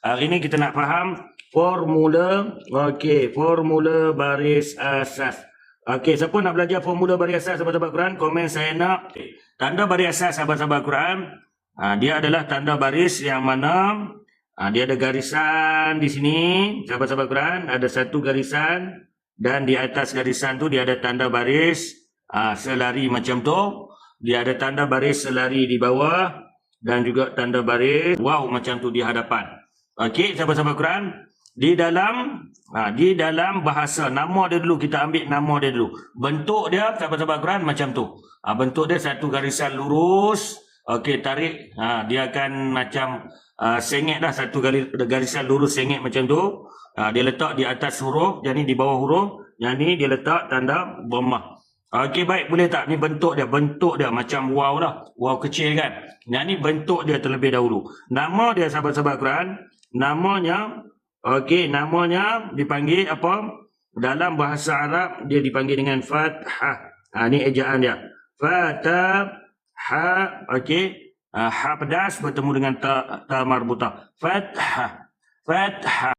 Hari ni kita nak faham formula, formula baris asas. Okey, siapa nak belajar formula baris asas sahabat-sahabat Quran? Komen saya nak. Tanda baris asas sahabat-sahabat Quran, dia adalah tanda baris yang mana dia ada garisan di sini, sahabat-sahabat Quran, ada satu garisan dan di atas garisan tu dia ada tanda baris selari macam tu. Dia ada tanda baris selari di bawah dan juga tanda baris wow macam tu di hadapan. Okey, sahabat-sahabat Quran, di dalam bahasa nama dia dulu, kita ambil nama dia dulu. Bentuk dia sahabat-sahabat Quran macam tu. Bentuk dia satu garisan lurus. Okey, tarik, dia akan macam sengit dah, satu garisan lurus sengit macam tu. Dia letak di atas huruf, jadi di bawah huruf, jadi dia letak tanda dhammah. Okey, baik, boleh tak? Ni bentuk dia macam wow dah. Wow kecil kan? Yang ni bentuk dia terlebih dahulu. Nama dia sahabat-sahabat Quran, namanya dipanggil apa? Dalam bahasa Arab dia dipanggil dengan fathah. Ni ejaan dia. Fathah, okey. Ha pedas bertemu dengan ta marbutah. Fathah.